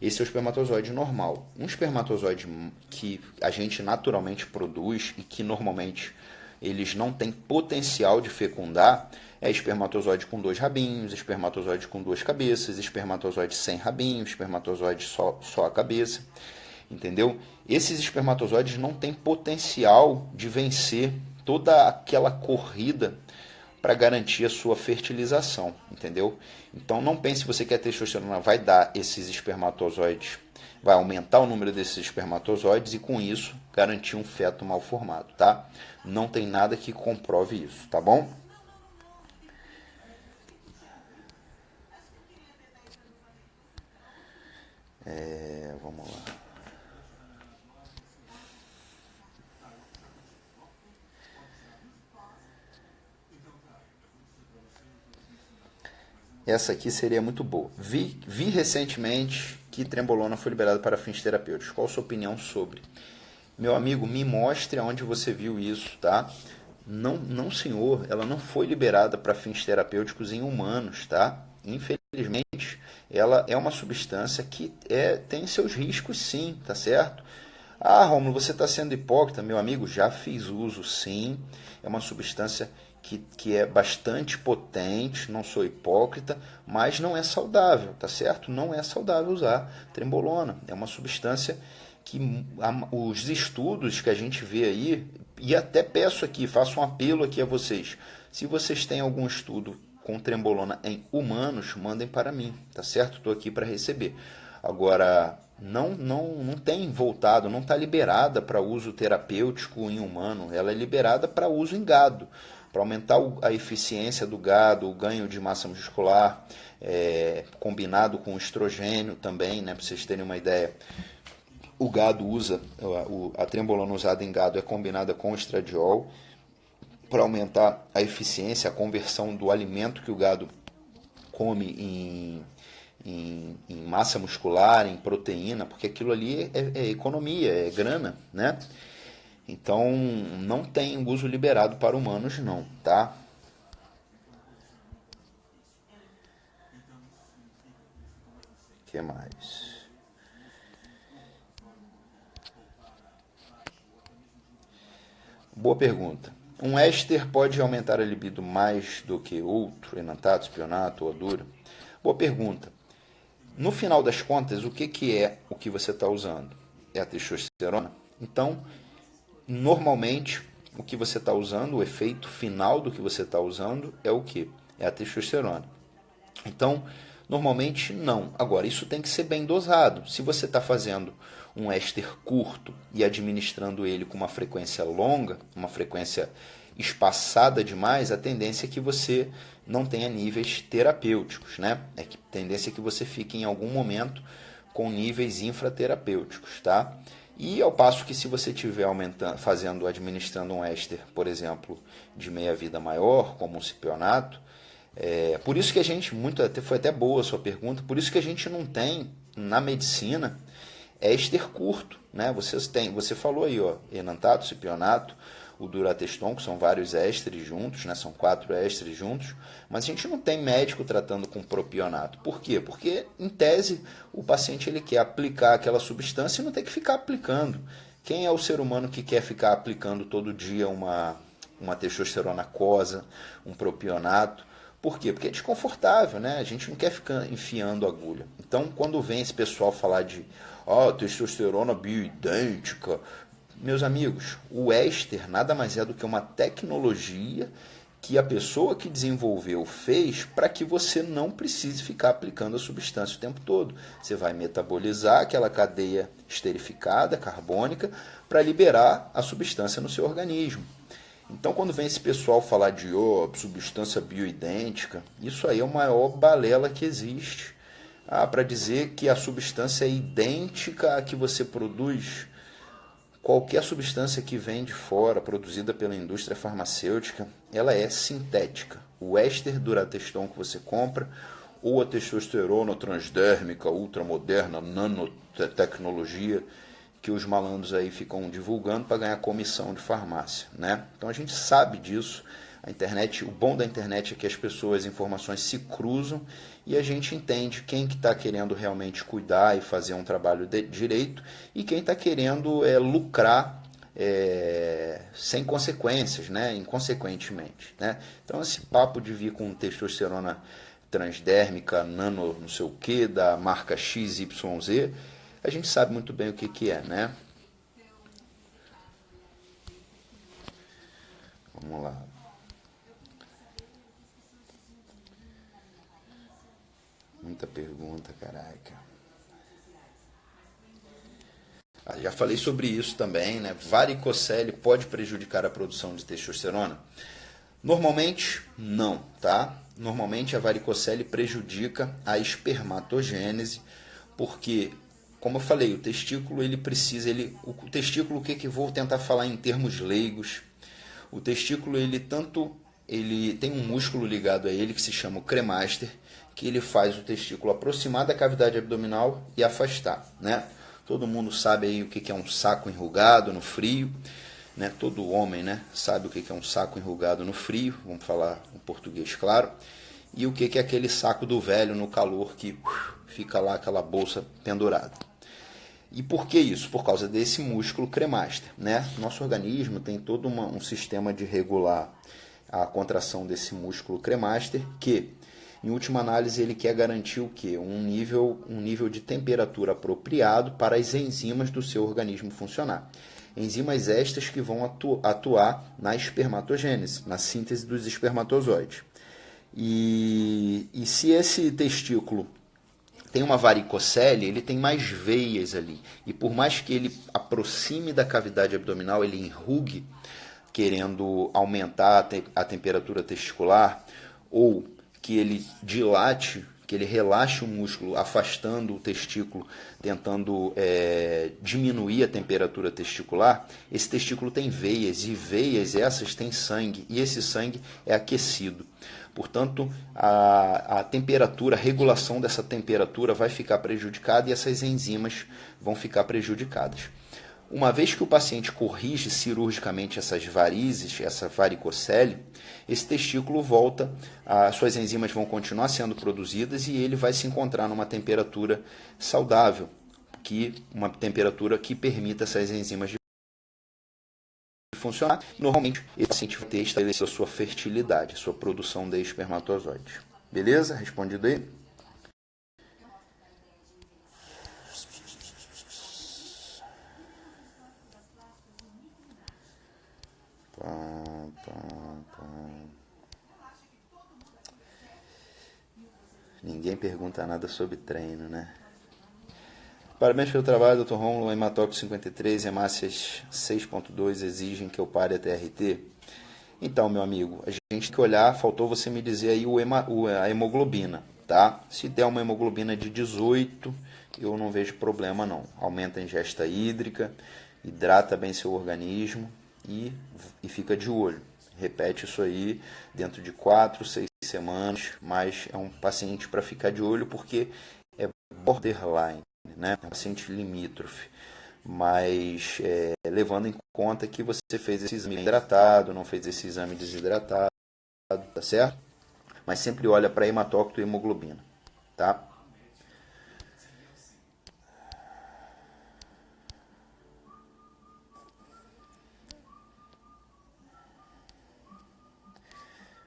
Esse é o espermatozoide normal. Um espermatozoide que a gente naturalmente produz e que normalmente eles não têm potencial de fecundar é espermatozoide com 2 rabinhos, espermatozoide com 2 cabeças, espermatozoide sem rabinho, espermatozoide só a cabeça. Entendeu? Esses espermatozoides não têm potencial de vencer toda aquela corrida para garantir a sua fertilização, entendeu? Então não pense que você quer testosterona vai dar esses espermatozoides, vai aumentar o número desses espermatozoides e com isso garantir um feto mal formado, tá? Não tem nada que comprove isso, tá bom? Vamos lá. Essa aqui seria muito boa. Vi recentemente que trembolona foi liberada para fins terapêuticos. Qual a sua opinião sobre? Meu amigo, me mostre onde você viu isso, tá? Não, senhor, ela não foi liberada para fins terapêuticos em humanos, tá? Infelizmente, ela é uma substância que tem seus riscos, sim, tá certo? Ah, Romulo, você está sendo hipócrita, meu amigo, já fiz uso, sim. É uma substância que é bastante potente, não sou hipócrita, mas não é saudável, tá certo? Não é saudável usar trembolona. É uma substância que os estudos que a gente vê aí, e até peço aqui, faço um apelo aqui a vocês, se vocês têm algum estudo com trembolona em humanos, mandem para mim, tá certo? Estou aqui para receber. Agora, não tem voltado, não está liberada para uso terapêutico em humano, ela é liberada para uso em gado, para aumentar a eficiência do gado, o ganho de massa muscular, combinado com estrogênio também, né, para vocês terem uma ideia. O gado usa, a trembolona usada em gado é combinada com o estradiol para aumentar a eficiência, a conversão do alimento que o gado come em massa muscular, em proteína, porque aquilo ali é economia, é grana, né? Então não tem uso liberado para humanos não, tá? O que mais? Boa pergunta. Um éster pode aumentar a libido mais do que outro, enantato, espionato ou odura? Boa pergunta. No final das contas, o que é o que você está usando? É a testosterona? Então, normalmente, o que você está usando, o efeito final do que você está usando é o que? É a testosterona. Então, normalmente não. Agora, isso tem que ser bem dosado. Se você está fazendo um éster curto e administrando ele com uma frequência longa, uma frequência espaçada demais, a tendência é que você não tenha níveis terapêuticos, né? É que a tendência é que você fique em algum momento com níveis infraterapêuticos, tá? E ao passo que se você estiver administrando um éster, por exemplo, de meia-vida maior, como um cipionato, por isso que a gente, foi até boa a sua pergunta, por isso que a gente não tem na medicina éster curto, né? Você falou aí, ó, enantato, cipionato, o durateston, que são vários ésteres juntos, né? São 4 ésteres juntos, mas a gente não tem médico tratando com propionato. Por quê? Porque, em tese, o paciente ele quer aplicar aquela substância e não tem que ficar aplicando. Quem é o ser humano que quer ficar aplicando todo dia uma testosterona aquosa, um propionato? Por quê? Porque é desconfortável, né? A gente não quer ficar enfiando agulha. Então, quando vem esse pessoal falar de testosterona bioidêntica, meus amigos, o éster nada mais é do que uma tecnologia que a pessoa que desenvolveu fez para que você não precise ficar aplicando a substância o tempo todo. Você vai metabolizar aquela cadeia esterificada, carbônica, para liberar a substância no seu organismo. Então, quando vem esse pessoal falar de substância bioidêntica, isso aí é a maior balela que existe. Para dizer que a substância é idêntica à que você produz. Qualquer substância que vem de fora, produzida pela indústria farmacêutica, ela é sintética. O éster durateston que você compra, ou a testosterona transdérmica, ultramoderna, nanotecnologia, que os malandros aí ficam divulgando para ganhar comissão de farmácia, né? Então a gente sabe disso. A internet, o bom da internet é que as informações se cruzam e a gente entende quem que está querendo realmente cuidar e fazer um trabalho direito e quem está querendo lucrar sem consequências, né? Inconsequentemente, né? Então esse papo de vir com testosterona transdérmica, nano não sei o que, da marca XYZ, a gente sabe muito bem o que é, né? Vamos lá. Muita pergunta, caraca. Já falei sobre isso também, né? Varicocele pode prejudicar a produção de testosterona? Normalmente, não, tá? Normalmente a varicocele prejudica a espermatogênese, porque, como eu falei, o testículo ele precisa, o testículo, o que vou tentar falar em termos leigos? O testículo ele tem um músculo ligado a ele que se chama o cremaster, que ele faz o testículo aproximar da cavidade abdominal e afastar, né? Todo mundo sabe aí o que é um saco enrugado no frio, né? Todo homem, né, sabe o que é um saco enrugado no frio, vamos falar em português claro, e o que é aquele saco do velho no calor que fica lá aquela bolsa pendurada. E por que isso? Por causa desse músculo cremaster, né? Nosso organismo tem todo um sistema de regular a contração desse músculo cremaster que, em última análise, ele quer garantir o quê? Um nível de temperatura apropriado para as enzimas do seu organismo funcionar. Enzimas estas que vão atuar na espermatogênese, na síntese dos espermatozoides. E se esse testículo tem uma varicocele, ele tem mais veias ali. E por mais que ele aproxime da cavidade abdominal, ele enrugue, querendo aumentar a temperatura testicular, ou que ele dilate, que ele relaxe o músculo, afastando o testículo, tentando diminuir a temperatura testicular, esse testículo tem veias, e veias essas têm sangue, e esse sangue é aquecido. Portanto, a temperatura, a regulação dessa temperatura vai ficar prejudicada e essas enzimas vão ficar prejudicadas. Uma vez que o paciente corrige cirurgicamente essas varizes, essa varicocele, esse testículo volta, as suas enzimas vão continuar sendo produzidas e ele vai se encontrar numa temperatura saudável, uma temperatura que permita essas enzimas de funcionar. Normalmente, esse paciente vai ter estabelecido a sua fertilidade, a sua produção de espermatozoides. Beleza? Respondido aí? Ninguém pergunta nada sobre treino, né? Parabéns pelo trabalho, Dr. Rômulo. Hematócrito 53 e hemácias 6.2 exigem que eu pare a TRT. Então, meu amigo, a gente tem que olhar, faltou você me dizer aí a hemoglobina, tá? Se der uma hemoglobina de 18, eu não vejo problema não. Aumenta a ingesta hídrica, hidrata bem seu organismo e fica de olho. Repete isso aí dentro de 4, 6 semanas, mas é um paciente para ficar de olho porque é borderline, né? É um paciente limítrofe. Mas levando em conta que você fez esse exame hidratado, não fez esse exame desidratado, tá certo? Mas sempre olha para hematócrito e hemoglobina, tá?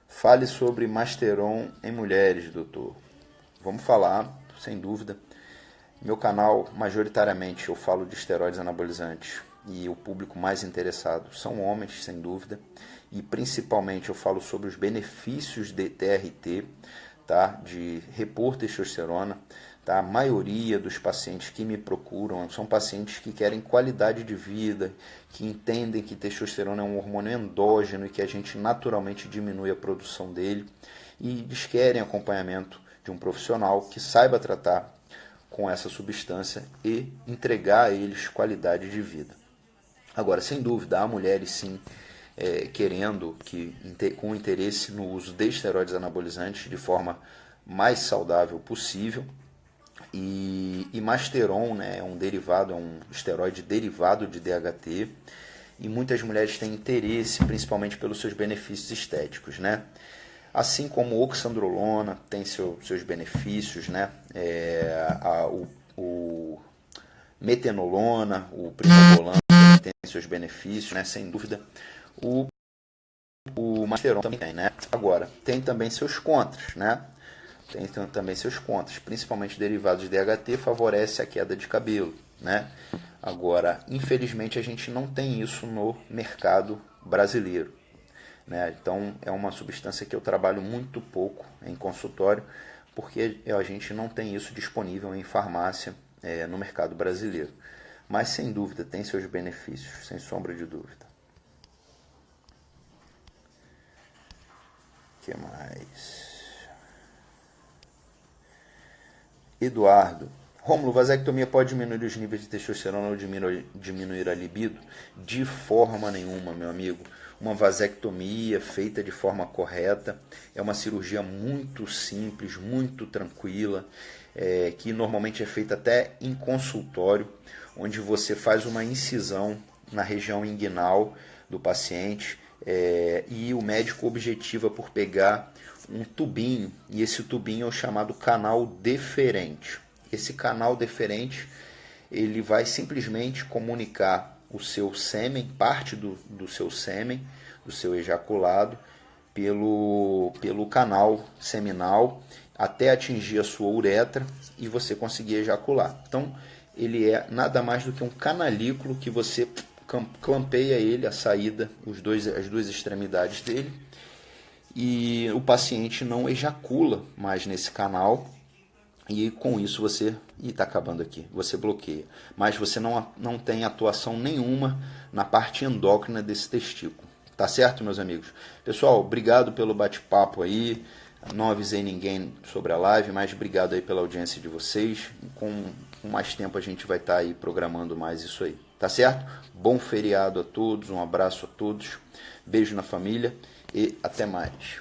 Fale sobre Masteron em mulheres, doutor. Vamos falar, sem dúvida. Meu canal, majoritariamente, eu falo de esteroides anabolizantes e o público mais interessado são homens, sem dúvida. E principalmente eu falo sobre os benefícios de TRT, tá? De repor testosterona. Tá? A maioria dos pacientes que me procuram são pacientes que querem qualidade de vida, que entendem que testosterona é um hormônio endógeno e que a gente naturalmente diminui a produção dele. E eles querem acompanhamento de um profissional que saiba tratar com essa substância e entregar a eles qualidade de vida. Agora, sem dúvida, há mulheres sim querendo, com interesse no uso de esteroides anabolizantes de forma mais saudável possível. E Masteron, né, é um esteroide derivado de DHT, e muitas mulheres têm interesse, principalmente pelos seus benefícios estéticos, né? Assim como oxandrolona tem seus benefícios, né? O metenolona, o primobolan tem seus benefícios, né? Sem dúvida. O Masteron também tem, né? Agora, tem também seus contras, né? Tem também seus contras, principalmente derivados de DHT, favorece a queda de cabelo, né? Agora, infelizmente, a gente não tem isso no mercado brasileiro. Né? Então, é uma substância que eu trabalho muito pouco em consultório, porque a gente não tem isso disponível em farmácia no mercado brasileiro. Mas, sem dúvida, tem seus benefícios, sem sombra de dúvida. O que mais? Eduardo. Rômulo, vasectomia pode diminuir os níveis de testosterona ou diminuir a libido? De forma nenhuma, meu amigo. Uma vasectomia feita de forma correta é uma cirurgia muito simples, muito tranquila, que normalmente é feita até em consultório, onde você faz uma incisão na região inguinal do paciente e o médico objetiva por pegar um tubinho, e esse tubinho é o chamado canal deferente. Esse canal deferente ele vai simplesmente comunicar o seu sêmen, parte do seu sêmen, do seu ejaculado, pelo canal seminal até atingir a sua uretra e você conseguir ejacular. Então, ele é nada mais do que um canalículo que você clampeia ele, a saída, as duas extremidades dele, e o paciente não ejacula mais nesse canal. E com isso você, está acabando aqui, você bloqueia. Mas você não tem atuação nenhuma na parte endócrina desse testículo. Tá certo, meus amigos? Pessoal, obrigado pelo bate-papo aí. Não avisei ninguém sobre a live, mas obrigado aí pela audiência de vocês. Com mais tempo a gente vai estar aí programando mais isso aí. Tá certo? Bom feriado a todos, um abraço a todos, beijo na família e até mais.